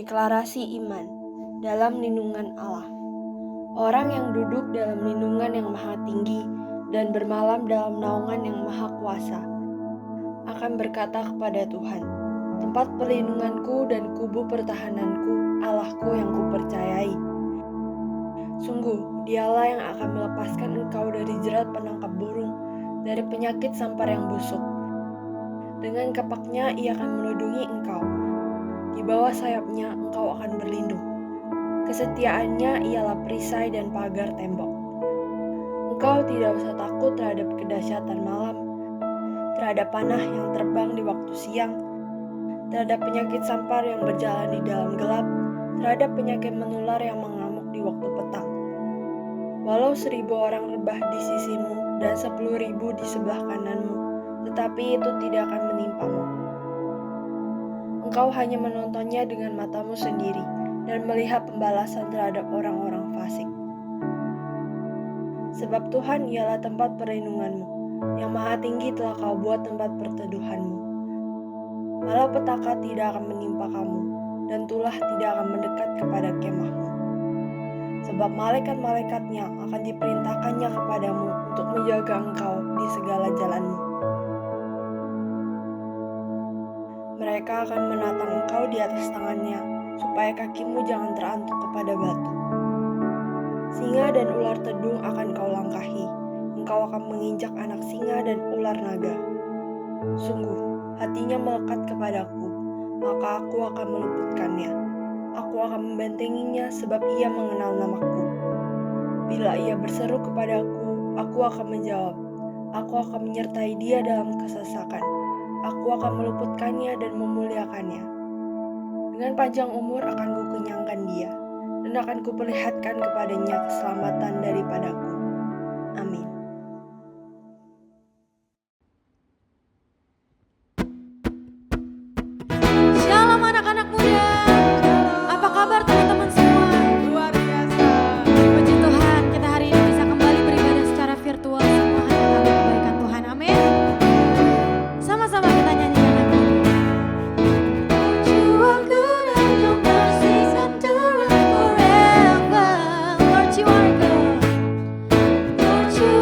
Deklarasi iman dalam lindungan Allah. Orang yang duduk dalam lindungan yang maha tinggi dan bermalam dalam naungan yang maha kuasa akan berkata kepada Tuhan, tempat perlindunganku dan kubu pertahananku, Allahku yang kupercayai. Sungguh, dialah yang akan melepaskan engkau dari jerat penangkap burung, dari penyakit sampar yang busuk. Dengan kapaknya ia akan melindungi engkau. Di bawah sayapnya engkau akan berlindung. Kesetiaannya ialah perisai dan pagar tembok. Engkau tidak usah takut terhadap kedahsyatan malam, terhadap panah yang terbang di waktu siang, terhadap penyakit sampar yang berjalan di dalam gelap, terhadap penyakit menular yang mengamuk di waktu petang. Walau 1.000 orang rebah di sisimu dan 10.000 di sebelah kananmu, tetapi itu tidak akan menimpamu. Engkau hanya menontonnya dengan matamu sendiri dan melihat pembalasan terhadap orang-orang fasik. Sebab Tuhan ialah tempat perlindunganmu, yang maha tinggi telah kau buat tempat perteduhanmu. Malah petaka tidak akan menimpa kamu, dan tulah tidak akan mendekat kepada kemahmu. Sebab malaikat-malaikatnya akan diperintahkannya kepadamu untuk menjaga engkau di segala jalanmu. Mereka akan menatang engkau di atas tangannya, supaya kakimu jangan terantuk kepada batu. Singa dan ular tedung akan kau langkahi, engkau akan menginjak anak singa dan ular naga. Sungguh, hatinya melekat kepadaku, maka aku akan meluputkannya. Aku akan membentenginya sebab ia mengenal namaku. Bila ia berseru kepadaku, aku akan menjawab. Aku akan menyertai dia dalam kesesakan. Aku akan meluputkannya dan memuliakannya. Dengan panjang umur akan kukenyangkan dia, dan akan kuperlihatkan kepadanya keselamatan daripadaku. Amin. Shalom anak-anak muda. Apa kabar teman-teman semua? Luar biasa. Puji Tuhan, kita hari ini bisa kembali beribadah secara virtual. Semua hanya karena kebaikan Tuhan. Amin. Sama-sama kita nyanyikan lagu ini. You are good and your mercies endure forever. Lord, you are good. Lord, you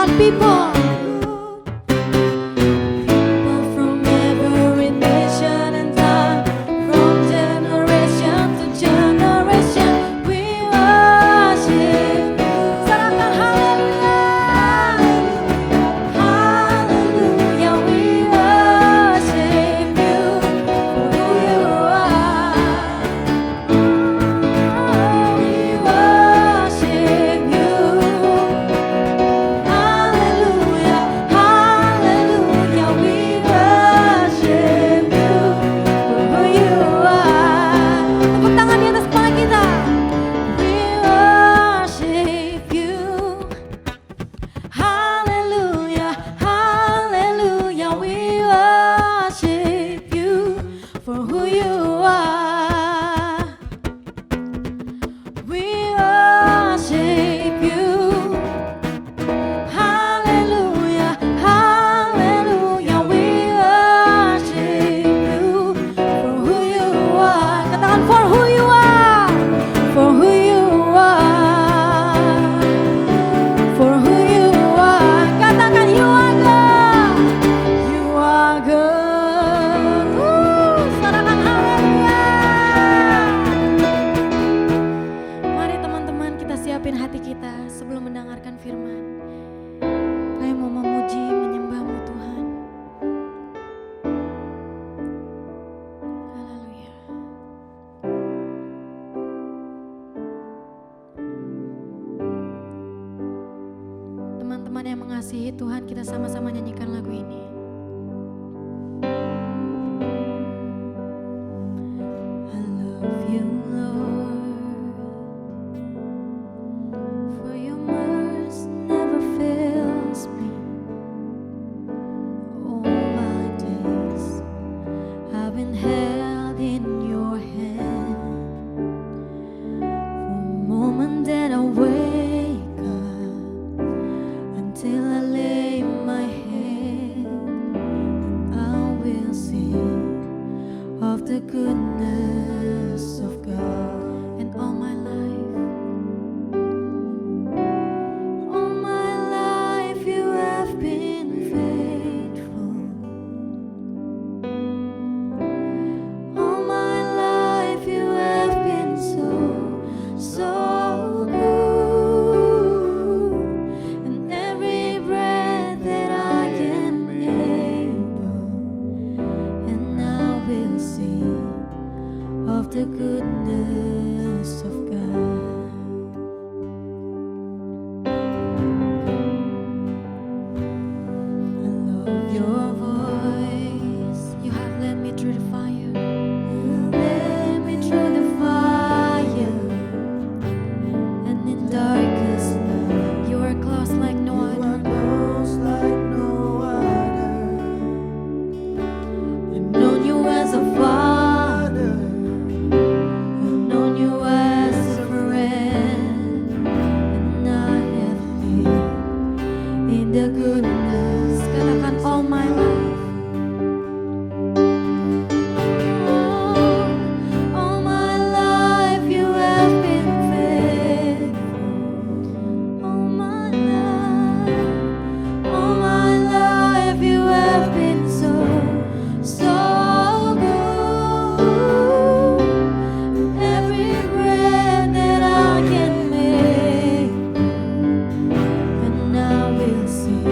Katakan people. People from every nation and tongue, from generation to generation, we worship you. Serahkan haleluya. Haleluya, we worship you for who you are. We worship you. Hallelujah, hallelujah, we worship you for who you are. Tepuk tangan di atas kepala kita. We worship you. Hallelujah, hallelujah, we worship you for who you are. We worship you. Hallelujah, hallelujah, we worship you for who you are. Katakan for who you are, for who you are, for who you are. Katakan you are God, you are God. Serahkan haleluya. Mari teman-teman kita siapin hati kita sebelum mendengarkan firman. Kami mau memuji, menyembah-Mu Tuhan. Haleluya. Teman-teman yang mengasihi Tuhan, kita sama-sama nyanyikan lagu ini. I love you, Lord, for your mercy never fails me. All my days I've been held in your hand. From the moment that I wake up until I lay my head, I will sing of the goodness of God. And all my life, all my life you have been faithful. All my life you have been so, so good. And every breath that I am able, and I will sing of the goodness of God. I love your voice. You have led me through the fire. You have led me through the fire. And in darkest night, you are close like no other. I've known you as a father. I've known you as a friend. And I have lived in the goodness. Katakan all my life. All my life you have been faithful. All my life you have been so, so good. Every breath that I can make, and I will sing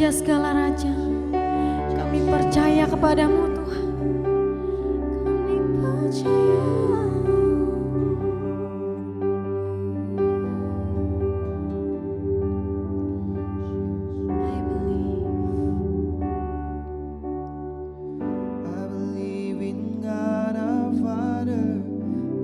Raja segala raja, kami percaya kepadamu Tuhan. Kami percaya. I believe. I believe in God our Father.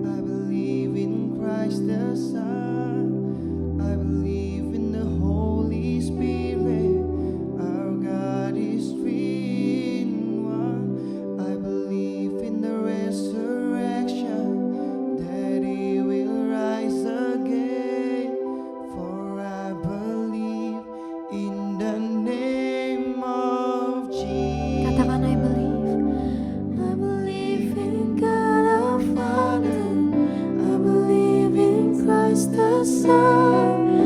I believe in Christ the Son. I believe in the Holy Spirit. Our God is three in one. I believe in the resurrection, that He will rise again. For I believe in the name of Jesus. Katakan I believe. I believe in God our Father. I believe in Christ the Son.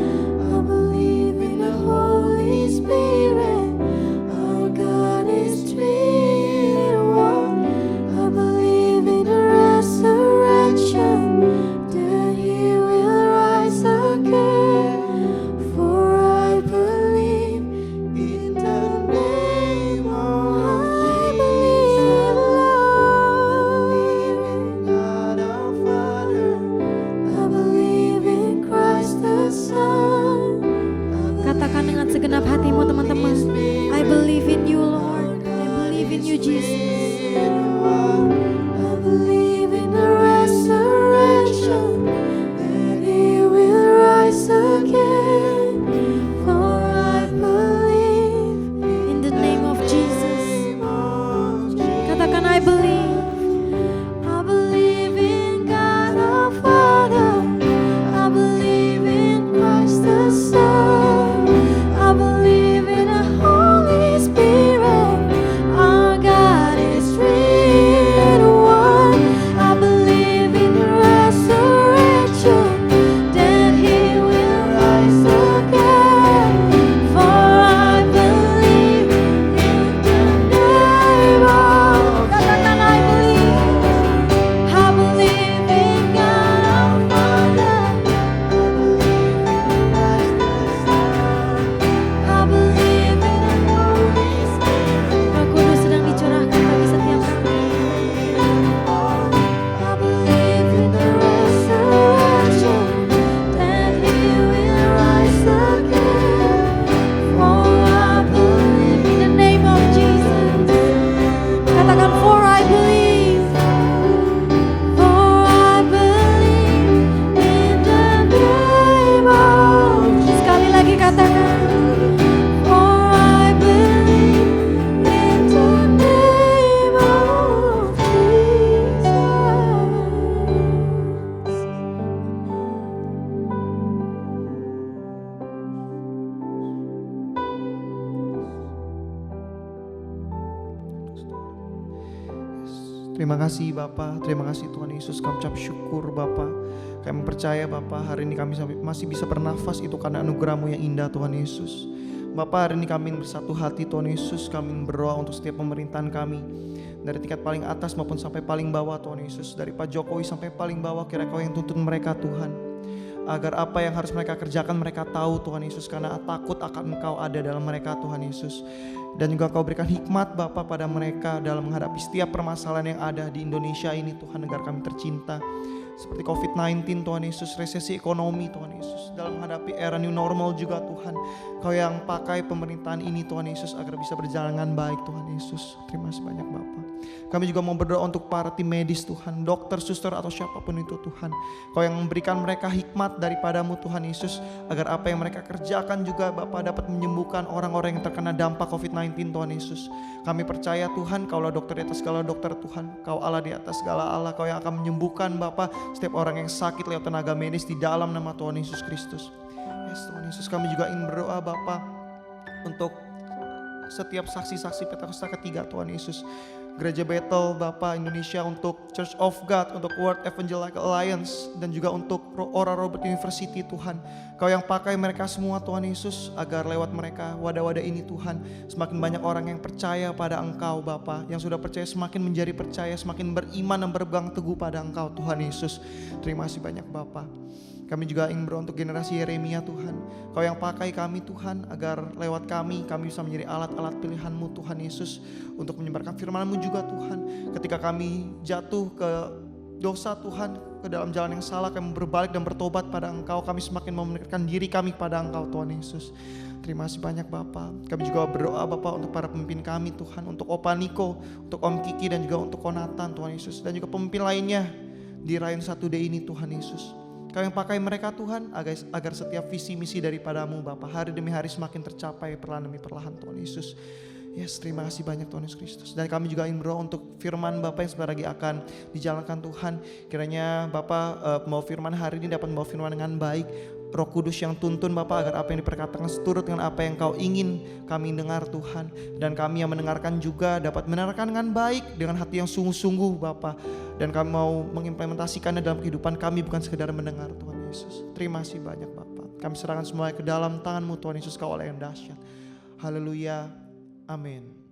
I believe in the Holy Spirit. Our God is three in one. I believe in the resurrection, that He will rise again. For I believe In the name of I Jesus, believe in God our Father, I believe in Christ the Son. Katakan dengan segenap hatimu teman-teman. I believe in you Lord. I believe in you Jesus. I believe in the resurrection, that He will rise again. For I believe in the name of Jesus. Katakan I believe. I believe in God our Father. I believe in Christ the Son. I believe in the Holy Spirit. Our God is three in one. I believe in the resurrection, that He will rise again. For I believe in the name of. Katakan I believe. I believe in God our Father. I believe in the Holy Spirit. Roh Kudus sedang dicurahkan bagi setiap kami. I believe in the resurrection, that He will rise again. For I believe in the name of Jesus. Katakan for I believe. For I believe in the name of. Sekali lagi katakan. For I believe in the name of Jesus. Terima kasih Bapa, terima kasih Tuhan Yesus. Kami ucap syukur Bapa. Kami percaya Bapa, hari ini kami masih bisa bernafas itu karena anugerah-Mu yang indah Tuhan Yesus. Bapa, hari ini kami bersatu hati Tuhan Yesus. Kami berdoa untuk setiap pemerintahan kami, dari tingkat paling atas maupun sampai paling bawah Tuhan Yesus. Dari Pak Jokowi sampai paling bawah, kira Kau yang tuntun mereka Tuhan, agar apa yang harus mereka kerjakan mereka tahu Tuhan Yesus, karena takut akan Engkau ada dalam mereka Tuhan Yesus. Dan juga Kau berikan hikmat Bapa pada mereka dalam menghadapi setiap permasalahan yang ada di Indonesia ini Tuhan, negara kami tercinta, seperti COVID-19 Tuhan Yesus, resesi ekonomi Tuhan Yesus, dalam menghadapi era new normal juga Tuhan. Kau yang pakai pemerintahan ini Tuhan Yesus agar bisa berjalan dengan baik Tuhan Yesus. Terima kasih banyak Bapa. Kami juga mau berdoa untuk para tim medis Tuhan, dokter, suster atau siapapun itu Tuhan. Kau yang memberikan mereka hikmat daripadamu Tuhan Yesus, agar apa yang mereka kerjakan juga Bapa dapat menyembuhkan orang-orang yang terkena dampak COVID-19 Tuhan Yesus. Kami percaya Tuhan, Kaulah dokter di atas segala dokter Tuhan, Kau Allah di atas segala Allah, Kau yang akan menyembuhkan Bapa setiap orang yang sakit lewat tenaga medis di dalam nama Tuhan Yesus Kristus. Yes Tuhan Yesus, kami juga ingin berdoa Bapa untuk setiap saksi-saksi Pentakosta ketiga Tuhan Yesus, Gereja Bethel Bapa Indonesia, untuk Church of God, untuk World Evangelical Alliance, dan juga untuk Ora Robert University Tuhan. Kau yang pakai mereka semua Tuhan Yesus, agar lewat mereka wadah-wadah ini Tuhan, semakin banyak orang yang percaya pada Engkau Bapa, yang sudah percaya semakin menjadi percaya, semakin beriman dan berpegang teguh pada Engkau Tuhan Yesus. Terima kasih banyak Bapa. Kami juga ingin berdoa untuk generasi Yeremia Tuhan. Kau yang pakai kami Tuhan, agar lewat kami bisa menjadi alat-alat pilihan-Mu Tuhan Yesus, untuk menyebarkan firman-Mu juga Tuhan. Ketika kami jatuh ke dosa Tuhan, ke dalam jalan yang salah, kami berbalik dan bertobat pada Engkau. Kami semakin mau mendekatkan diri kami pada Engkau Tuhan Yesus. Terima kasih banyak Bapa. Kami juga berdoa Bapa untuk para pemimpin kami Tuhan, untuk Opa Niko, untuk Om Kiki, dan juga untuk Konatan Tuhan Yesus, dan juga pemimpin lainnya di Rayon 1D ini Tuhan Yesus. Kau yang pakai mereka Tuhan, agar setiap visi misi daripada-Mu Bapa hari demi hari semakin tercapai perlahan demi perlahan Tuhan Yesus. Yes, terima kasih banyak Tuhan Yesus Kristus. Dan kami juga ingin berdoa untuk firman Bapa yang sebentar lagi akan dijalankan Tuhan. Kiranya Bapa membawa firman hari ini dapat membawa firman dengan baik. Roh Kudus yang tuntun Bapa, agar apa yang diperkatakan seturut dengan apa yang Kau ingin kami dengar Tuhan. Dan kami yang mendengarkan juga dapat mendengarkan dengan baik, dengan hati yang sungguh-sungguh Bapa. Dan kami mau mengimplementasikannya dalam kehidupan kami, bukan sekedar mendengar Tuhan Yesus. Terima kasih banyak Bapa. Kami serahkan semuanya ke dalam tangan-Mu Tuhan Yesus, Kau Allah yang dahsyat. Haleluya. Amin.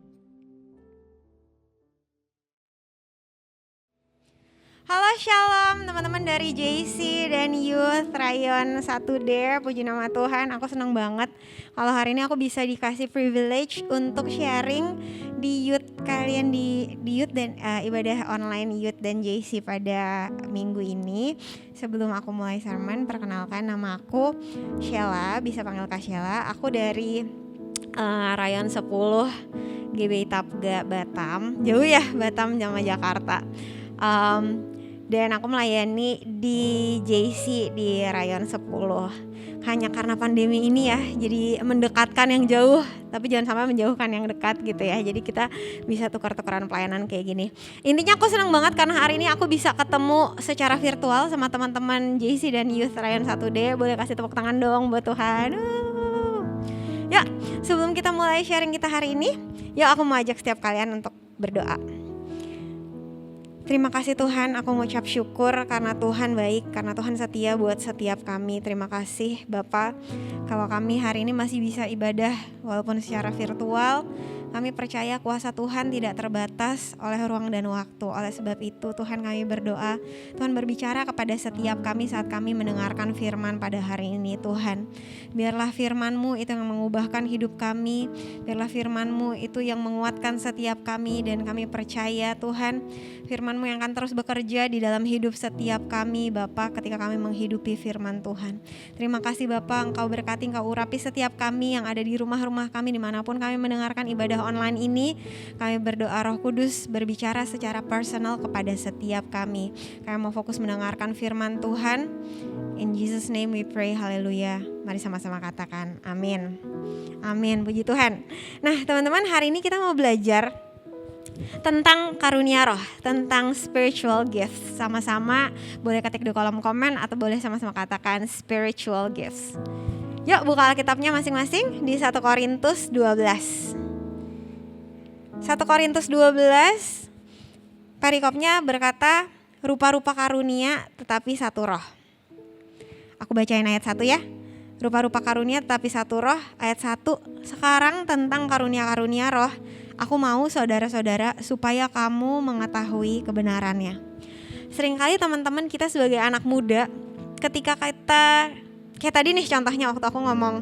Halo Shalom teman-teman dari JC dan Youth Rayon 1D. Puji nama Tuhan, aku senang banget kalau hari ini aku bisa dikasih privilege untuk sharing di Youth kalian, di Youth dan ibadah online Youth dan JC pada minggu ini. Sebelum aku mulai sermon, perkenalkan, nama aku Sheila, bisa panggil Kak Sheila. Aku dari Rayon 10 GBI Tapga Batam. Jauh ya Batam sama Jakarta. Dan aku melayani di JC di Rayon 10. Hanya karena pandemi ini ya, jadi mendekatkan yang jauh, tapi jangan sampai menjauhkan yang dekat gitu ya. Jadi kita bisa tukar-tukaran pelayanan kayak gini. Intinya aku senang banget karena hari ini aku bisa ketemu secara virtual sama teman-teman JC dan Youth Rayon 1D. Boleh kasih tepuk tangan dong buat Tuhan. Ya, sebelum kita mulai sharing kita hari ini, ya aku mau ajak setiap kalian untuk berdoa. Terima kasih Tuhan, aku mengucap syukur karena Tuhan baik, karena Tuhan setia buat setiap kami. Terima kasih Bapak, kalau kami hari ini masih bisa ibadah walaupun secara virtual. Kami percaya kuasa Tuhan tidak terbatas oleh ruang dan waktu. Oleh sebab itu Tuhan, kami berdoa, Tuhan berbicara kepada setiap kami saat kami mendengarkan firman pada hari ini Tuhan. Biarlah firman-Mu itu yang mengubahkan hidup kami. Biarlah firman-Mu itu yang menguatkan setiap kami. Dan kami percaya Tuhan, firman-Mu yang akan terus bekerja di dalam hidup setiap kami Bapa, ketika kami menghidupi firman Tuhan. Terima kasih Bapa, Engkau berkati, Engkau urapi setiap kami yang ada di rumah-rumah kami, dimanapun kami mendengarkan ibadah online ini. Kami berdoa Roh Kudus berbicara secara personal kepada setiap kami. Kami mau fokus mendengarkan firman Tuhan. In Jesus name we pray, haleluya. Mari sama-sama katakan amin. Amin, puji Tuhan. Nah teman-teman, hari ini kita mau belajar tentang karunia roh, tentang spiritual gifts. Sama-sama boleh ketik di kolom komen atau boleh sama-sama katakan spiritual gifts. Yuk buka Alkitabnya masing-masing di 1 Korintus 12. 1 Korintus 12 perikopnya berkata, rupa-rupa karunia tetapi satu roh. Aku bacain ayat 1 ya. Rupa-rupa karunia tetapi satu roh. Ayat 1, sekarang tentang karunia-karunia roh, aku mau saudara-saudara supaya kamu mengetahui kebenarannya. Seringkali teman-teman kita sebagai anak muda, ketika kita kayak tadi nih contohnya waktu aku ngomong,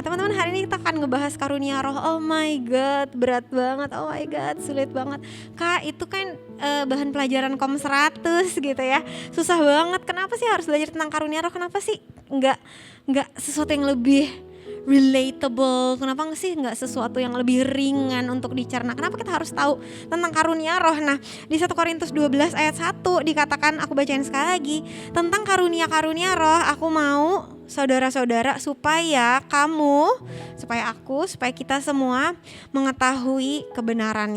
teman-teman hari ini kita akan ngebahas karunia roh. Oh my god, berat banget. Oh my god, sulit banget. Kak, itu kan bahan pelajaran kom 100 gitu ya. Susah banget. Kenapa sih harus belajar tentang karunia roh? Kenapa sih enggak sesuatu yang lebih relatable? Kenapa sih nggak sesuatu yang lebih ringan untuk dicerna? Kenapa kita harus tahu tentang karunia roh? Nah, di 1 Korintus 12 ayat 1 dikatakan, aku bacain sekali lagi, tentang karunia-karunia roh, aku mau saudara-saudara supaya kita semua mengetahui kebenaran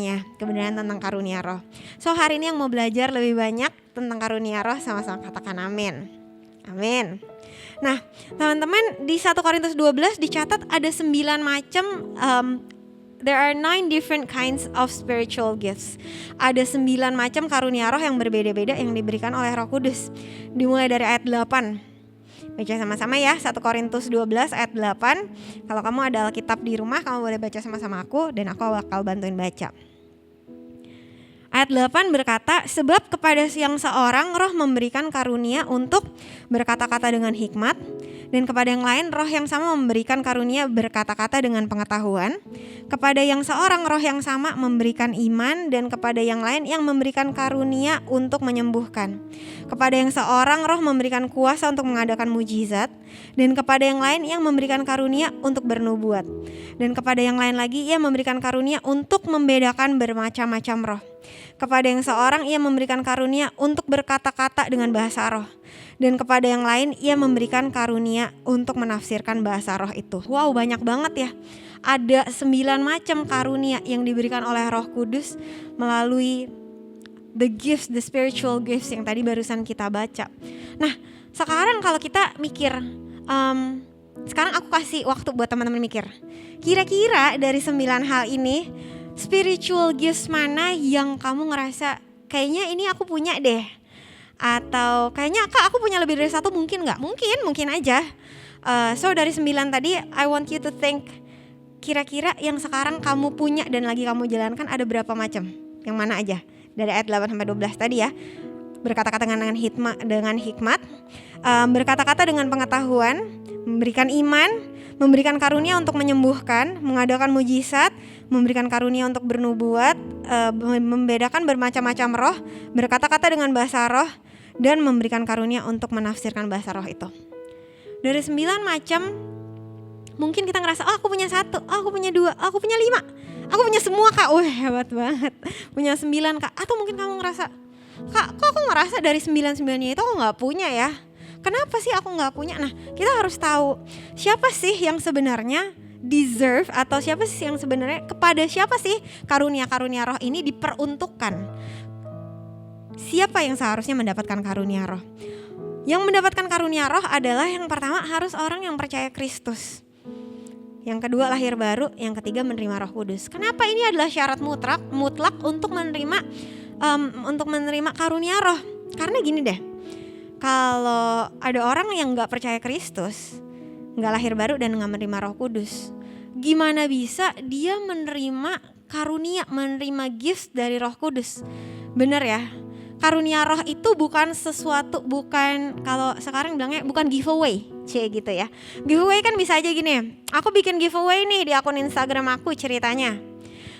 tentang karunia roh. So hari ini yang mau belajar lebih banyak tentang karunia roh, sama-sama katakan amin. Amin. Nah teman-teman, di 1 Korintus 12 dicatat ada 9 macam, there are 9 different kinds of spiritual gifts. Ada 9 macam karunia roh yang berbeda-beda yang diberikan oleh Roh Kudus. Dimulai dari ayat 8. Baca sama-sama ya, 1 Korintus 12 ayat 8. Kalau kamu ada Alkitab di rumah, kamu boleh baca sama-sama aku dan aku bakal bantuin baca. Ayat 8 berkata, sebab kepada yang seorang roh memberikan karunia untuk berkata-kata dengan hikmat, dan kepada yang lain roh yang sama memberikan karunia berkata-kata dengan pengetahuan, kepada yang seorang roh yang sama memberikan iman, dan kepada yang lain yang memberikan karunia untuk menyembuhkan, kepada yang seorang roh memberikan kuasa untuk mengadakan mujizat, dan kepada yang lain yang memberikan karunia untuk bernubuat, dan kepada yang lain lagi ia memberikan karunia untuk membedakan bermacam-macam roh. Kepada yang seorang ia memberikan karunia untuk berkata-kata dengan bahasa roh, dan kepada yang lain ia memberikan karunia untuk menafsirkan bahasa roh itu. Wow, banyak banget ya. Ada 9 macam karunia yang diberikan oleh Roh Kudus melalui the gifts, the spiritual gifts yang tadi barusan kita baca. Nah, sekarang kalau kita mikir, sekarang aku kasih waktu buat teman-teman mikir. Kira-kira dari 9 hal ini, spiritual gifts mana yang kamu ngerasa kayaknya ini aku punya deh, atau kayaknya Kak aku punya lebih dari 1, mungkin nggak? Mungkin aja. So dari 9 tadi, I want you to think, kira-kira yang sekarang kamu punya dan lagi kamu jalankan ada berapa macam? Yang mana aja? Dari ayat 8 sampai 12 tadi ya. Berkata-kata dengan hikmat, berkata-kata dengan pengetahuan, memberikan iman, memberikan karunia untuk menyembuhkan, mengadakan mujizat, memberikan karunia untuk bernubuat, membedakan bermacam-macam roh, berkata-kata dengan bahasa roh, dan memberikan karunia untuk menafsirkan bahasa roh itu. Dari 9 macam, mungkin kita ngerasa, oh aku punya 1, oh aku punya 2, oh aku punya 5, aku punya semua Kak, wah hebat banget, punya 9 Kak. Atau mungkin kamu ngerasa, Kak kok aku ngerasa dari 9-9-nya itu aku gak punya ya. Kenapa sih aku gak punya? Nah, kita harus tahu siapa sih yang sebenarnya deserve, atau siapa sih yang sebenarnya, kepada siapa sih karunia-karunia roh ini diperuntukkan. Siapa yang seharusnya mendapatkan karunia roh? Yang mendapatkan karunia roh adalah yang pertama harus orang yang percaya Kristus. Yang kedua lahir baru, yang ketiga menerima Roh Kudus. Kenapa ini adalah syarat mutlak untuk menerima karunia roh? Karena gini deh. Kalau ada orang yang gak percaya Kristus, gak lahir baru dan gak menerima Roh Kudus, gimana bisa dia menerima karunia, menerima gifts dari Roh Kudus? Bener ya, karunia roh itu bukan sesuatu, bukan, kalau sekarang bilangnya bukan giveaway, gitu ya. Giveaway kan bisa aja gini, aku bikin giveaway nih di akun Instagram aku ceritanya.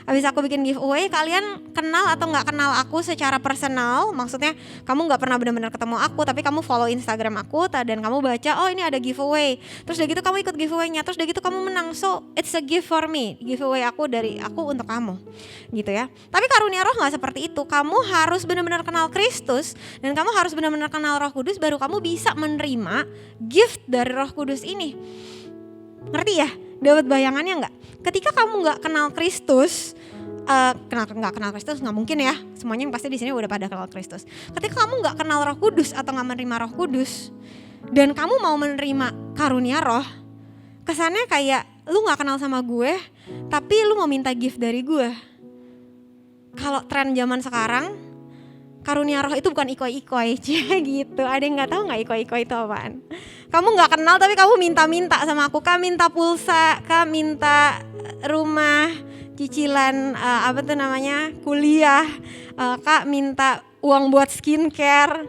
Habis aku bikin giveaway, kalian kenal atau gak kenal aku secara personal, maksudnya kamu gak pernah benar-benar ketemu aku, tapi kamu follow Instagram aku dan kamu baca, oh ini ada giveaway, terus udah gitu kamu ikut giveaway-nya, terus udah gitu kamu menang, so it's a gift for me, giveaway aku dari aku untuk kamu, gitu ya. Tapi karunia roh gak seperti itu, kamu harus benar-benar kenal Kristus dan kamu harus benar-benar kenal Roh Kudus, baru kamu bisa menerima gift dari Roh Kudus ini. Ngerti ya? Dapat bayangannya nggak? Ketika kamu nggak kenal Kristus, nggak kenal Kristus nggak mungkin ya. Semuanya yang pasti di sini udah pada kenal Kristus. Ketika kamu nggak kenal Roh Kudus atau nggak menerima Roh Kudus, dan kamu mau menerima karunia roh, kesannya kayak lu nggak kenal sama gue, tapi lu mau minta gift dari gue. Kalau tren zaman sekarang, karunia roh itu bukan ikoi-ikoi, gitu. Ada yang nggak tahu nggak ikoi-ikoi itu apaan? Kamu nggak kenal tapi kamu minta-minta sama aku, Kak minta pulsa, Kak minta rumah, cicilan kuliah, Kak minta uang buat skincare,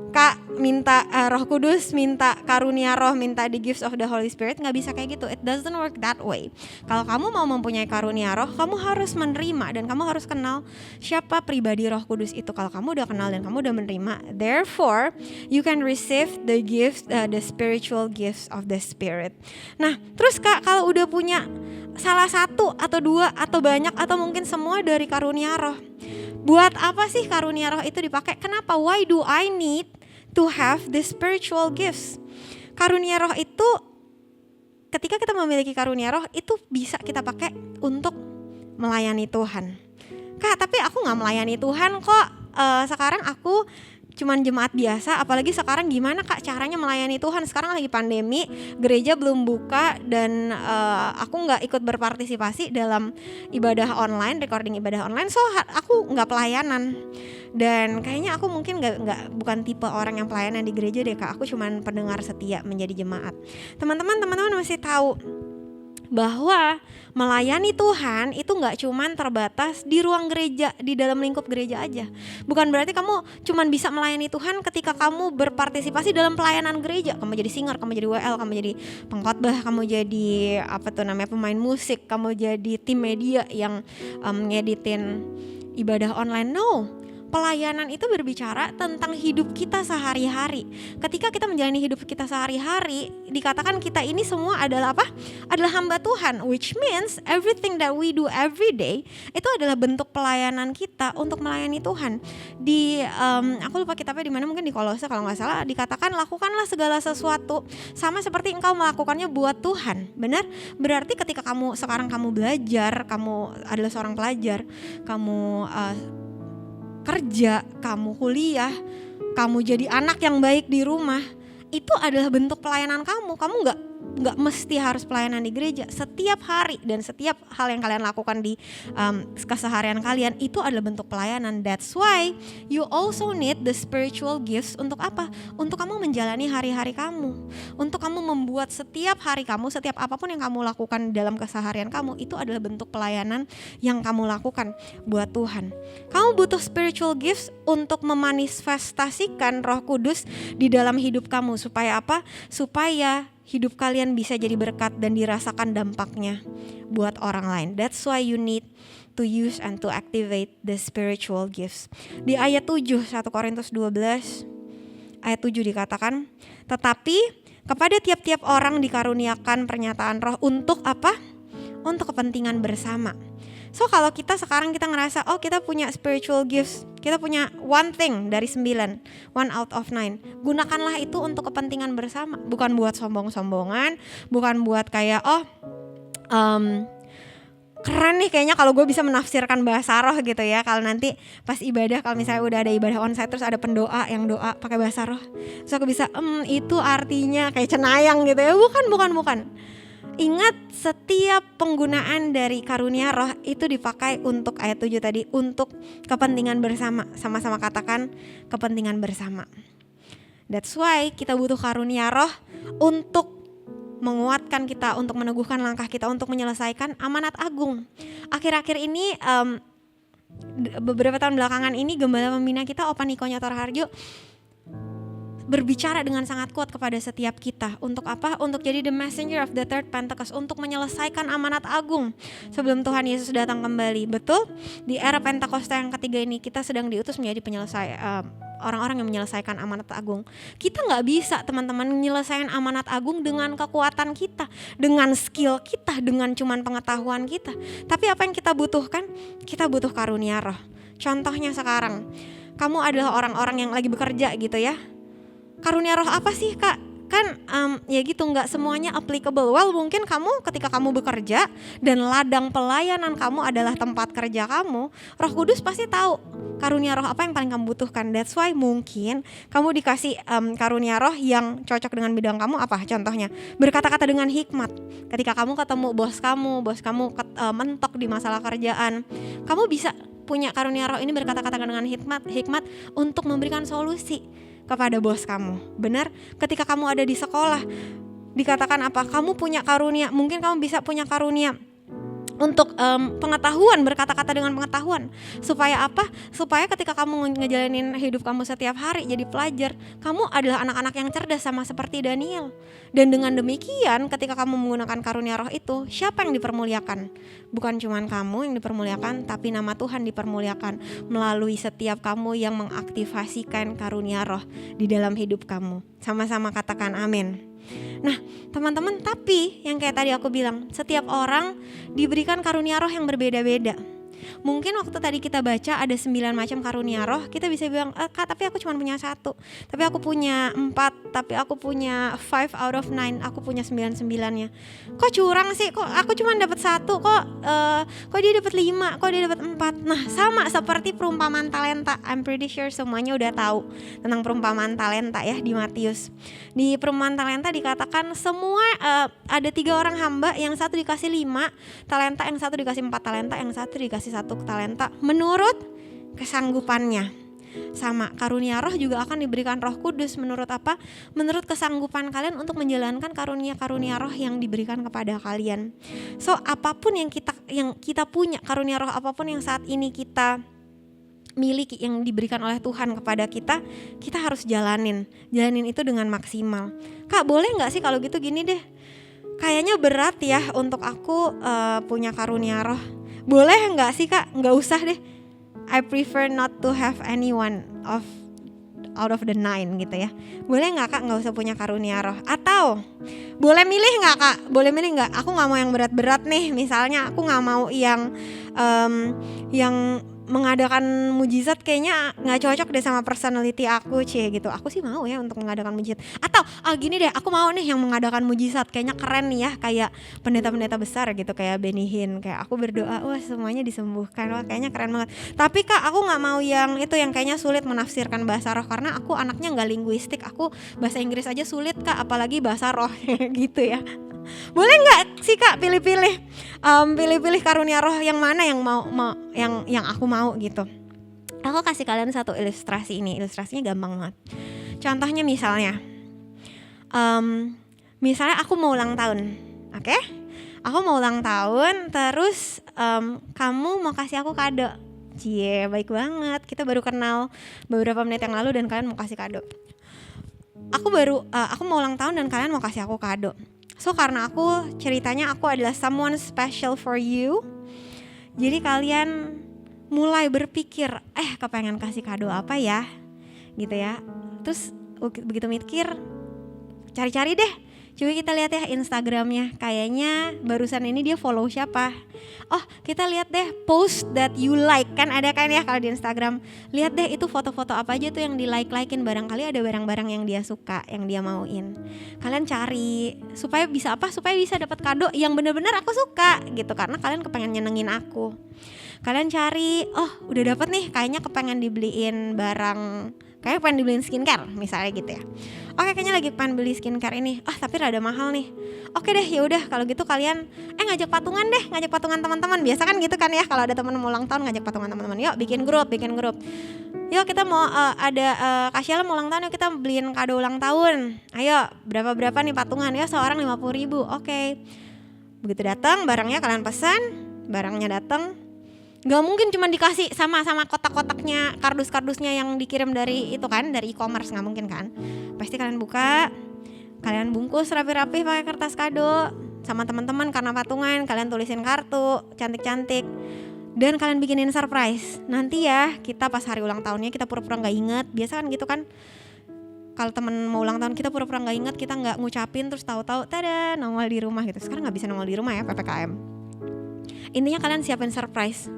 Kak minta Roh Kudus, minta karunia roh, minta the gifts of the Holy Spirit. Nggak bisa kayak gitu, it doesn't work that way. Kalau kamu mau mempunyai karunia roh, kamu harus menerima dan kamu harus kenal siapa pribadi Roh Kudus itu. Kalau kamu udah kenal dan kamu udah menerima, therefore you can receive the gifts, the spiritual gifts of the Spirit. Nah terus Kak, kalau udah punya salah satu atau dua atau banyak atau mungkin semua dari karunia roh, buat apa sih karunia roh itu dipakai? Kenapa? Why do I need to have the spiritual gifts? Karunia roh itu, ketika kita memiliki karunia roh, itu bisa kita pakai untuk melayani Tuhan. Kak, tapi aku gak melayani Tuhan kok. Sekarang aku cuman jemaat biasa, apalagi sekarang gimana Kak caranya melayani Tuhan? Sekarang lagi pandemi, gereja belum buka dan aku nggak ikut berpartisipasi dalam ibadah online, recording ibadah online, so aku nggak pelayanan. Dan kayaknya aku mungkin bukan tipe orang yang pelayanan di gereja deh Kak, aku cuman pendengar setia menjadi jemaat. Teman-teman mesti tahu, bahwa melayani Tuhan itu gak cuman terbatas di ruang gereja, di dalam lingkup gereja aja. Bukan berarti kamu cuman bisa melayani Tuhan ketika kamu berpartisipasi dalam pelayanan gereja. Kamu jadi singer, kamu jadi WL, kamu jadi pengkhotbah, kamu jadi pemain musik, kamu jadi tim media yang ngeditin ibadah online. No, pelayanan itu berbicara tentang hidup kita sehari-hari. Ketika kita menjalani hidup kita sehari-hari, dikatakan kita ini semua adalah apa? Adalah hamba Tuhan, which means everything that we do every day itu adalah bentuk pelayanan kita untuk melayani Tuhan. Di aku lupa kitabnya di mana, mungkin di Kolose kalau nggak salah, dikatakan lakukanlah segala sesuatu sama seperti engkau melakukannya buat Tuhan. Benar? Berarti ketika sekarang kamu belajar, kamu adalah seorang pelajar, kamu kerja, kamu kuliah, kamu jadi anak yang baik di rumah, itu adalah bentuk pelayanan kamu. Kamu nggak mesti harus pelayanan di gereja. Setiap hari dan setiap hal yang kalian lakukan di keseharian kalian itu adalah bentuk pelayanan. That's why you also need the spiritual gifts. Untuk apa? Untuk kamu menjalani hari-hari kamu, untuk kamu membuat setiap hari kamu, setiap apapun yang kamu lakukan dalam keseharian kamu, itu adalah bentuk pelayanan yang kamu lakukan buat Tuhan. Kamu butuh spiritual gifts untuk memanifestasikan Roh Kudus di dalam hidup kamu. Supaya apa? Supaya hidup kalian bisa jadi berkat dan dirasakan dampaknya buat orang lain. That's why you need to use and to activate the spiritual gifts. Di ayat 7, 1 Korintus 12 ayat 7 dikatakan, tetapi kepada tiap-tiap orang dikaruniakan pernyataan roh untuk apa? Untuk kepentingan bersama. So kalau kita sekarang kita ngerasa kita punya spiritual gifts, kita punya one thing dari 9, 1 out of 9. Gunakanlah itu untuk kepentingan bersama, bukan buat sombong-sombongan, bukan buat kayak keren nih kayaknya kalau gue bisa menafsirkan bahasa roh gitu ya. Kalau nanti pas ibadah, kalau misalnya udah ada ibadah onsite terus ada pendoa yang doa pakai bahasa roh, terus aku bisa itu artinya kayak cenayang gitu ya. Bukan. Ingat, setiap penggunaan dari karunia roh itu dipakai untuk ayat 7 tadi, untuk kepentingan bersama. Sama-sama katakan kepentingan bersama. That's why kita butuh karunia roh untuk menguatkan kita, untuk meneguhkan langkah kita, untuk menyelesaikan amanat agung. Akhir-akhir ini beberapa tahun belakangan ini gembala pembina kita Opa Niko Nyotor Harjo berbicara dengan sangat kuat kepada setiap kita. Untuk apa? Untuk jadi the messenger of the third Pentecost, untuk menyelesaikan amanat agung sebelum Tuhan Yesus datang kembali. Betul? Di era Pentakosta yang ketiga ini kita sedang diutus menjadi orang-orang yang menyelesaikan amanat agung. Kita gak bisa teman-teman menyelesaikan amanat agung dengan kekuatan kita, dengan skill kita, dengan cuman pengetahuan kita. Tapi apa yang kita butuhkan? Kita butuh karunia roh. Contohnya sekarang, kamu adalah orang-orang yang lagi bekerja gitu ya. Karunia roh apa sih kak? Kan ya gitu, gak semuanya applicable. Well, mungkin kamu ketika kamu bekerja dan ladang pelayanan kamu adalah tempat kerja kamu, Roh Kudus pasti tahu karunia roh apa yang paling kamu butuhkan. That's why mungkin kamu dikasih karunia roh yang cocok dengan bidang kamu. Apa contohnya? Berkata-kata dengan hikmat. Ketika kamu ketemu bos kamu mentok di masalah kerjaan, kamu bisa punya karunia roh ini berkata-kata dengan hikmat untuk memberikan solusi kepada bos kamu. Benar? Ketika kamu ada di sekolah, dikatakan apa? Kamu punya karunia, mungkin kamu bisa punya karunia untuk pengetahuan, berkata-kata dengan pengetahuan. Supaya apa? Supaya ketika kamu ngejalanin hidup kamu setiap hari jadi pelajar, kamu adalah anak-anak yang cerdas sama seperti Daniel. Dan dengan demikian ketika kamu menggunakan karunia roh itu, siapa yang dipermuliakan? Bukan cuma kamu yang dipermuliakan, tapi nama Tuhan dipermuliakan melalui setiap kamu yang mengaktifasikan karunia roh di dalam hidup kamu. Sama-sama katakan amin. Nah teman-teman, tapi yang kayak tadi aku bilang, setiap orang diberikan karunia roh yang berbeda-beda. Mungkin waktu tadi kita baca ada 9 macam karunia roh, kita bisa bilang, kak tapi aku cuma punya 1, tapi aku punya 4, tapi aku punya 5 out of 9, aku punya 9-9-nya. Kok curang sih, kok aku cuma dapat 1, kok dia dapat 5, kok dia dapat 4. Nah sama seperti perumpamaan talenta. I'm pretty sure semuanya udah tahu tentang perumpamaan talenta ya di Matius. Di perumpamaan talenta dikatakan semua ada 3 orang hamba, yang satu dikasih 5 talenta, yang satu dikasih 4 talenta, yang satu dikasih 1 talenta menurut kesanggupannya. Sama, karunia roh juga akan diberikan Roh Kudus. Menurut apa? Menurut kesanggupan kalian untuk menjalankan karunia-karunia roh yang diberikan kepada kalian. So, apapun yang kita punya, karunia roh apapun yang saat ini kita miliki, yang diberikan oleh Tuhan kepada kita, kita harus jalanin itu dengan maksimal. Kak, boleh nggak sih kalau gitu gini deh, kayaknya berat ya untuk aku punya karunia roh. Boleh nggak sih Kak? Nggak usah deh. I prefer not to have anyone out of the 9 gitu ya. Boleh nggak Kak nggak usah punya karunia roh? Atau boleh milih nggak Kak? Boleh milih nggak? Aku nggak mau yang berat-berat nih. Misalnya aku nggak mau yang mengadakan mujizat, kayaknya nggak cocok deh sama personality aku gitu. Aku sih mau ya untuk mengadakan mujizat. Atau gini deh, aku mau nih yang mengadakan mujizat, kayaknya keren nih ya, kayak pendeta-pendeta besar gitu, kayak Benny Hinn. Kayak aku berdoa, wah semuanya disembuhkan, wah kayaknya keren banget. Tapi Kak, aku nggak mau yang itu, yang kayaknya sulit menafsirkan bahasa roh, karena aku anaknya nggak linguistik. Aku bahasa Inggris aja sulit Kak, apalagi bahasa roh gitu ya. Boleh nggak sih Kak pilih-pilih karunia roh yang mana yang mau yang aku mau gitu. Aku kasih kalian satu ilustrasi ini. Ilustrasinya gampang banget. Contohnya misalnya aku mau ulang tahun, oke? Aku mau ulang tahun, terus kamu mau kasih aku kado. Cie, baik banget. Kita baru kenal beberapa menit yang lalu dan kalian mau kasih kado. Aku mau ulang tahun dan kalian mau kasih aku kado. So karena ceritanya aku adalah someone special for you, jadi kalian mulai berpikir, kepengen kasih kado apa ya, gitu ya. Terus begitu mikir, cari-cari deh. Coba kita lihat ya Instagramnya, kayaknya barusan ini dia follow siapa. Oh, kita lihat deh post that you like, kan ada kan ya kalau di Instagram. Lihat deh itu foto-foto apa aja tuh yang di like-likein, barangkali ada barang-barang yang dia suka, yang dia mauin. Kalian cari supaya bisa dapat kado yang benar-benar aku suka gitu, karena kalian kepengen nyenengin aku. Kalian cari, udah dapet nih, kayaknya kepengen dibeliin barang, kayak pengen dibeliin skincare misalnya gitu ya. Oke, kayaknya lagi pengen beli skincare ini. Tapi rada mahal nih. Oke deh, ya udah kalau gitu kalian ngajak patungan teman-teman. Biasa kan gitu kan ya, kalau ada teman mau ulang tahun ngajak patungan teman-teman. Yuk bikin grup. Yuk kita mau Kak Sheila mau ulang tahun, yuk kita beliin kado ulang tahun. Ayo, berapa nih patungan? Ya seorang 50.000. Oke. Begitu datang barangnya, kalian pesan, barangnya datang. Gak mungkin cuma dikasih sama kotak-kotaknya, kardus-kardusnya yang dikirim dari itu kan, dari e-commerce, gak mungkin kan. Pasti kalian buka, kalian bungkus rapi-rapi pakai kertas kado sama teman-teman karena patungan. Kalian tulisin kartu cantik-cantik dan kalian bikinin surprise. Nanti ya kita pas hari ulang tahunnya kita pura-pura gak inget. Biasa kan gitu kan, kalau temen mau ulang tahun kita pura-pura gak inget, kita gak ngucapin, terus tahu-tahu tada nongol di rumah gitu. Sekarang gak bisa nongol di rumah ya, PPKM. Intinya kalian siapin surprise.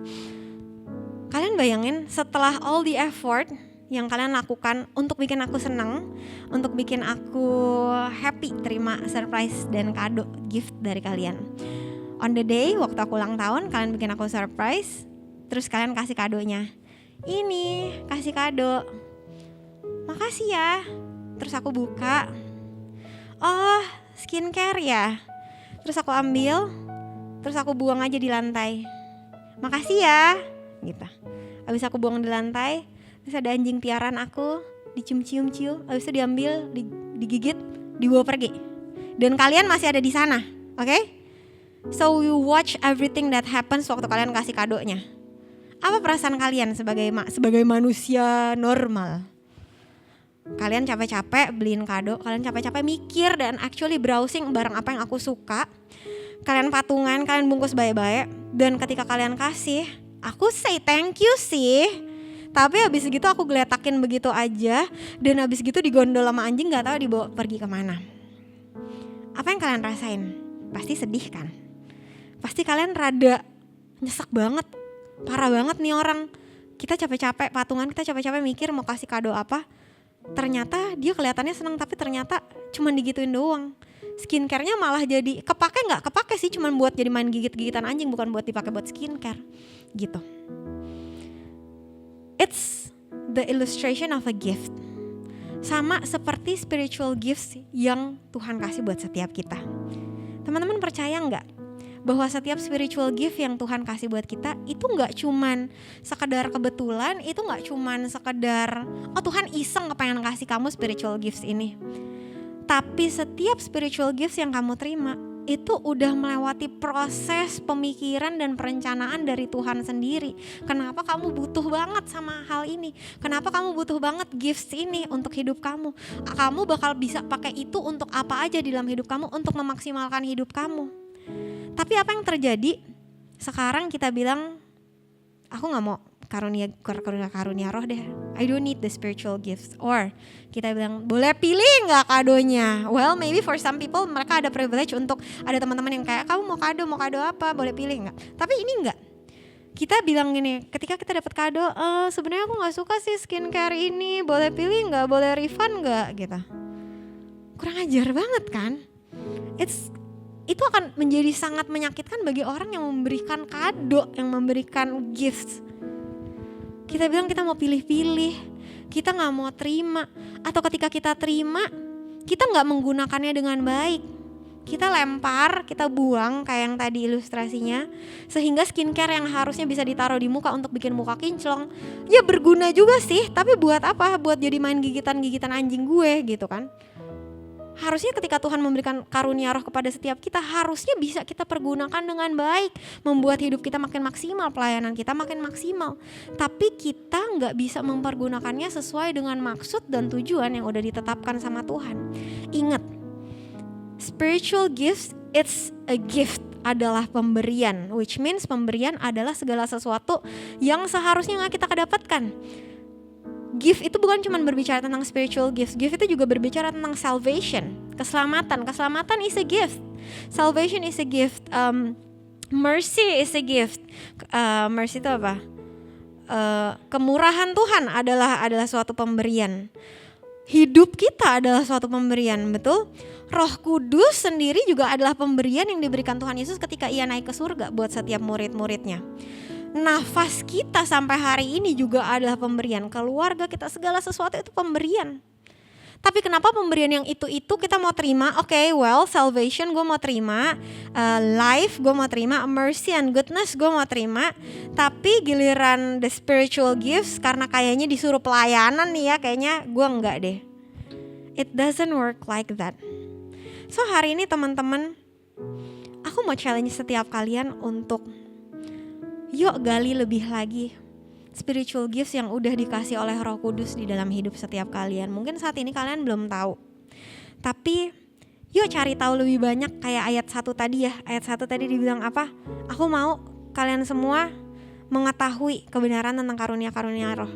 Kalian bayangin setelah all the effort yang kalian lakukan untuk bikin aku senang, untuk bikin aku happy terima surprise dan kado gift dari kalian. On the day waktu aku ulang tahun, kalian bikin aku surprise, terus kalian kasih kadonya. Ini kasih kado, makasih ya. Terus aku buka, oh skincare ya. Terus aku ambil, terus aku buang aja di lantai. Makasih ya, gitu. Abis aku buang di lantai, terus ada anjing piaraan aku, dicium-cium, abis itu diambil, digigit, dibawa pergi. Dan kalian masih ada di sana, oke? So you watch everything that happens waktu kalian kasih kadonya. Apa perasaan kalian sebagai manusia normal? Kalian capek-capek beliin kado, kalian capek-capek mikir dan actually browsing barang apa yang aku suka. Kalian patungan, kalian bungkus baik-baik, dan ketika kalian kasih, aku say thank you sih. Tapi habis gitu aku geletakin begitu aja, dan habis gitu digondol sama anjing, nggak tahu dibawa pergi kemana. Apa yang kalian rasain? Pasti sedih kan? Pasti kalian rada nyesek banget, parah banget nih orang. Kita capek-capek patungan, kita capek-capek mikir mau kasih kado apa. Ternyata dia kelihatannya senang, tapi ternyata cuma digituin doang. Skincare-nya malah jadi kepake sih, cuman buat jadi main gigit-gigitan anjing, bukan buat dipakai buat skincare gitu. It's the illustration of a gift. Sama seperti spiritual gifts yang Tuhan kasih buat setiap kita. Teman-teman percaya nggak bahwa setiap spiritual gift yang Tuhan kasih buat kita itu gak cuman sekedar kebetulan, itu gak cuman sekedar oh Tuhan iseng kepengen kasih kamu spiritual gifts ini. Tapi setiap spiritual gifts yang kamu terima itu udah melewati proses pemikiran dan perencanaan dari Tuhan sendiri. Kenapa kamu butuh banget sama hal ini? Kenapa kamu butuh banget gifts ini untuk hidup kamu? Kamu bakal bisa pakai itu untuk apa aja di dalam hidup kamu, untuk memaksimalkan hidup kamu. Tapi apa yang terjadi? Sekarang kita bilang, aku gak mau karunia roh deh. I don't need the spiritual gifts. Or kita bilang, boleh pilih gak kadonya? Well, maybe for some people mereka ada privilege untuk ada teman-teman yang kayak, kamu mau kado apa? Boleh pilih gak? Tapi ini enggak. Kita bilang gini, ketika kita dapat kado, sebenarnya aku gak suka sih skincare ini. Boleh pilih gak? Boleh refund gak? Gitu. Kurang ajar banget kan? Itu akan menjadi sangat menyakitkan bagi orang yang memberikan kado, yang memberikan gifts. Kita bilang kita mau pilih-pilih, kita gak mau terima. Atau ketika kita terima, kita gak menggunakannya dengan baik. Kita lempar, kita buang kayak yang tadi ilustrasinya. Sehingga skincare yang harusnya bisa ditaruh di muka untuk bikin muka kinclong, ya berguna juga sih, tapi buat apa? Buat jadi main gigitan-gigitan anjing gue gitu kan. Harusnya ketika Tuhan memberikan karunia roh kepada setiap kita, harusnya bisa kita pergunakan dengan baik, membuat hidup kita makin maksimal, pelayanan kita makin maksimal. Tapi kita gak bisa mempergunakannya sesuai dengan maksud dan tujuan yang udah ditetapkan sama Tuhan. Ingat, spiritual gifts, it's a gift, adalah pemberian, which means pemberian adalah segala sesuatu yang seharusnya gak kita dapatkan. Gift itu bukan cuma berbicara tentang spiritual gifts. Gift itu juga berbicara tentang salvation, keselamatan. Keselamatan is a gift. Salvation is a gift. Mercy is a gift. Mercy itu apa? Kemurahan Tuhan adalah suatu pemberian. Hidup kita adalah suatu pemberian, betul? Roh Kudus sendiri juga adalah pemberian yang diberikan Tuhan Yesus ketika Ia naik ke surga buat setiap murid-muridnya. Nafas kita sampai hari ini juga adalah pemberian. Keluarga kita, segala sesuatu itu pemberian. Tapi kenapa pemberian yang itu kita mau terima? Oke, well, salvation gue mau terima, life gue mau terima, mercy and goodness gue mau terima. Tapi giliran the spiritual gifts, karena kayaknya disuruh pelayanan nih ya, kayaknya gue enggak deh. It doesn't work like that. So hari ini teman-teman, aku mau challenge setiap kalian untuk yuk gali lebih lagi spiritual gifts yang udah dikasih oleh Roh Kudus di dalam hidup setiap kalian. Mungkin saat ini kalian belum tahu, tapi yuk cari tahu lebih banyak. Kayak ayat 1 tadi ya, ayat 1 tadi dibilang apa? Aku mau kalian semua mengetahui kebenaran tentang karunia-karunia roh.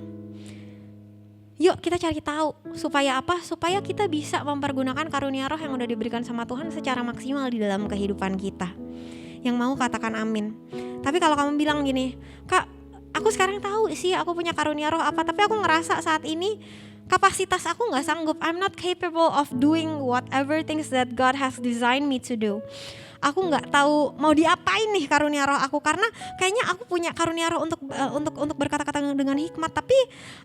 Yuk kita cari tahu, supaya apa? Supaya kita bisa mempergunakan karunia roh yang udah diberikan sama Tuhan secara maksimal di dalam kehidupan kita. Yang mau katakan amin. Tapi kalau kamu bilang gini, Kak, aku sekarang tahu sih aku punya karunia roh apa, tapi aku ngerasa saat ini kapasitas aku gak sanggup. I'm not capable of doing whatever things that God has designed me to do. Aku gak tahu mau diapain nih karunia roh aku, karena kayaknya aku punya karunia roh untuk berkata-kata dengan hikmat, tapi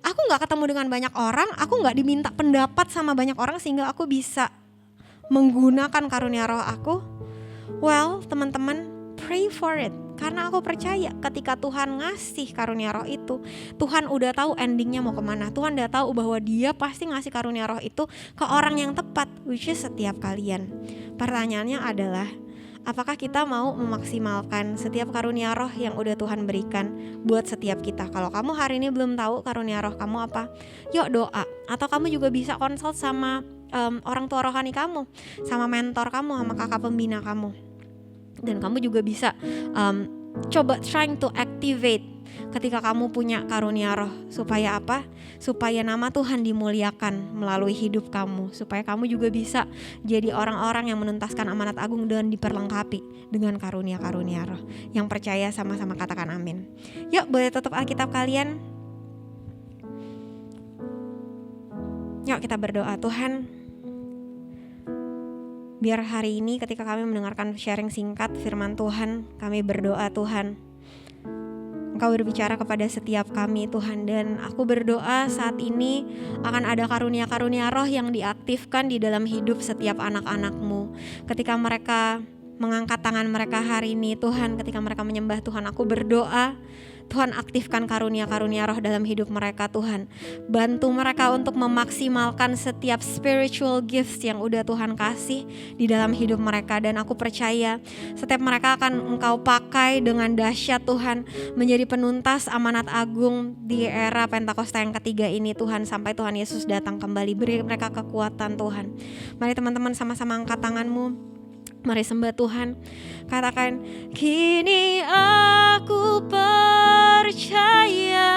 aku gak ketemu dengan banyak orang, aku gak diminta pendapat sama banyak orang sehingga aku bisa menggunakan karunia roh aku. Well, teman-teman, pray for it. Karena aku percaya ketika Tuhan ngasih karunia roh itu, Tuhan udah tahu endingnya mau kemana. Tuhan udah tahu bahwa Dia pasti ngasih karunia roh itu ke orang yang tepat, which is setiap kalian. Pertanyaannya adalah, apakah kita mau memaksimalkan setiap karunia roh yang udah Tuhan berikan buat setiap kita? Kalau kamu hari ini belum tahu karunia roh kamu apa, yuk doa. Atau kamu juga bisa konsult sama orang tua rohani kamu, sama mentor kamu, sama kakak pembina kamu. Dan kamu juga bisa coba trying to activate ketika kamu punya karunia roh. Supaya apa? Supaya nama Tuhan dimuliakan melalui hidup kamu. Supaya kamu juga bisa jadi orang-orang yang menuntaskan amanat agung dan diperlengkapi dengan karunia-karunia roh. Yang percaya sama-sama katakan amin. Yuk boleh tutup Alkitab kalian. Yuk kita berdoa. Tuhan, biar hari ini ketika kami mendengarkan sharing singkat firman Tuhan, kami berdoa Tuhan, Engkau berbicara kepada setiap kami Tuhan. Dan aku berdoa saat ini akan ada karunia-karunia roh yang diaktifkan di dalam hidup setiap anak-anak-Mu. Ketika mereka mengangkat tangan mereka hari ini. Tuhan, ketika mereka menyembah Tuhan, aku berdoa Tuhan aktifkan karunia-karunia roh dalam hidup mereka. Tuhan, bantu mereka untuk memaksimalkan setiap spiritual gifts yang udah Tuhan kasih di dalam hidup mereka. Dan aku percaya setiap mereka akan Engkau pakai dengan dahsyat Tuhan, menjadi penuntas amanat agung di era Pentakosta yang ketiga ini Tuhan, sampai Tuhan Yesus datang kembali. Beri mereka kekuatan Tuhan. Mari teman-teman sama-sama angkat tanganmu. Mari sembah Tuhan. Katakan, kini aku percaya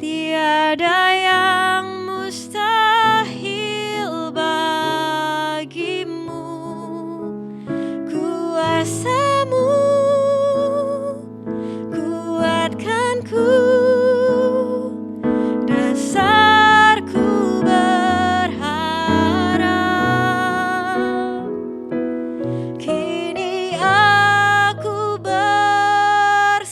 tiada yang mustahil bagimu. Kuasa-Mu kuatkanku, dasarku berharap. Kini aku berserah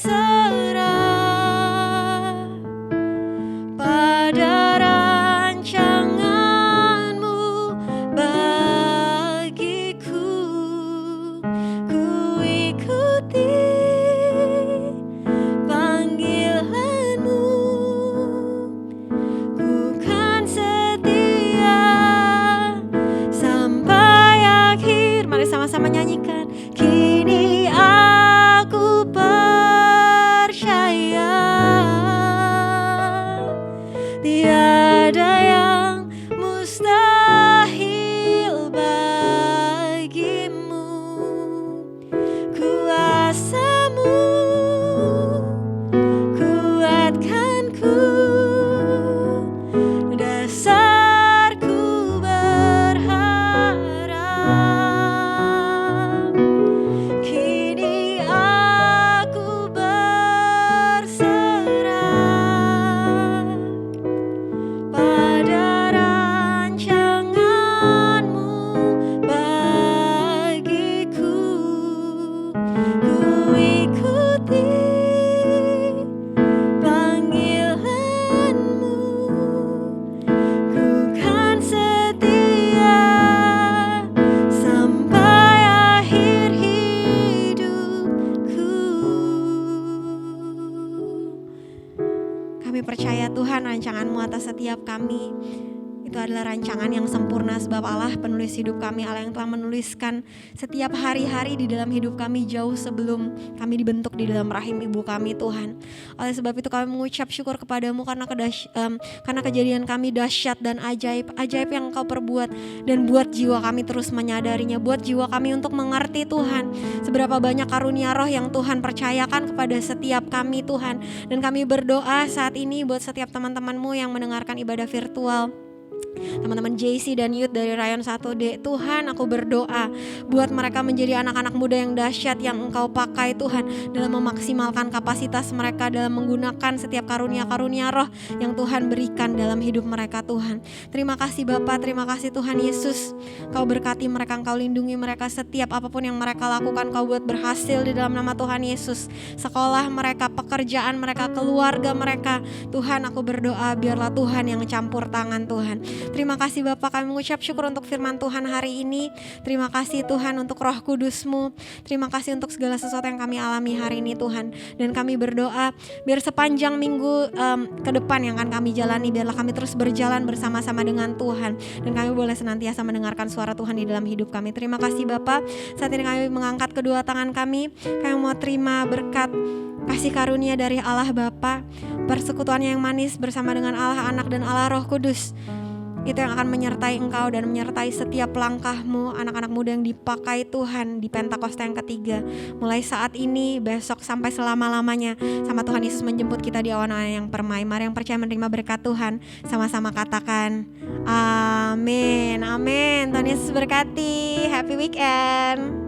pada rancangan-Mu bagiku. Ku ikuti panggilan-Mu, ku kan setia sampai akhir. Mari sama-sama nyanyikan. Kini aku percaya tiada yang mustahil bagimu. Kuasa-Mu kuatkanku, dasarku berharap. Kini aku berserah pada rancangan-Mu bagiku. Ku ikuti panggilan-Mu, ku kan setia sampai akhir hidupku. Kami percaya Tuhan, rancangan-Mu atas setiap kami itu adalah rancangan yang sempurna, sebab Allah penulis hidup kami, Allah yang telah menuliskan setiap hari-hari di dalam hidup kami jauh sebelum kami dibentuk di dalam rahim ibu kami Tuhan. Oleh sebab itu kami mengucap syukur kepadamu karena kejadian kami dahsyat dan ajaib yang Engkau perbuat, dan buat jiwa kami terus menyadarinya, buat jiwa kami untuk mengerti Tuhan seberapa banyak karunia roh yang Tuhan percayakan kepada setiap kami Tuhan. Dan kami berdoa saat ini buat setiap teman-teman-Mu yang mendengarkan ibadah virtual, teman-teman JC dan Youth dari Rayon 1D. Tuhan, aku berdoa buat mereka menjadi anak-anak muda yang dahsyat yang Engkau pakai Tuhan, dalam memaksimalkan kapasitas mereka, dalam menggunakan setiap karunia-karunia roh yang Tuhan berikan dalam hidup mereka Tuhan. Terima kasih Bapa, terima kasih Tuhan Yesus. Kau berkati mereka, Engkau lindungi mereka, setiap apapun yang mereka lakukan Kau buat berhasil di dalam nama Tuhan Yesus. Sekolah mereka, pekerjaan mereka, keluarga mereka, Tuhan aku berdoa biarlah Tuhan yang campur tangan Tuhan. Terima kasih Bapak, kami mengucap syukur untuk firman Tuhan hari ini. Terima kasih Tuhan untuk Roh Kudus-Mu. Terima kasih untuk segala sesuatu yang kami alami hari ini Tuhan. Dan kami berdoa biar sepanjang minggu ke depan yang akan kami jalani, biarlah kami terus berjalan bersama-sama dengan Tuhan. Dan kami boleh senantiasa mendengarkan suara Tuhan di dalam hidup kami. Terima kasih Bapak. Saat ini kami mengangkat kedua tangan kami. Kami mau terima berkat kasih karunia dari Allah Bapa, persekutuannya yang manis bersama dengan Allah Anak dan Allah Roh Kudus. Itu yang akan menyertai engkau dan menyertai setiap langkahmu, anak-anak muda yang dipakai Tuhan di Pentakosta yang ketiga. Mulai saat ini, besok sampai selama-lamanya, sama Tuhan Yesus menjemput kita di awan-awan yang permai. Mari yang percaya menerima berkat Tuhan, sama-sama katakan amin, amin. Tuhan Yesus berkati, happy weekend.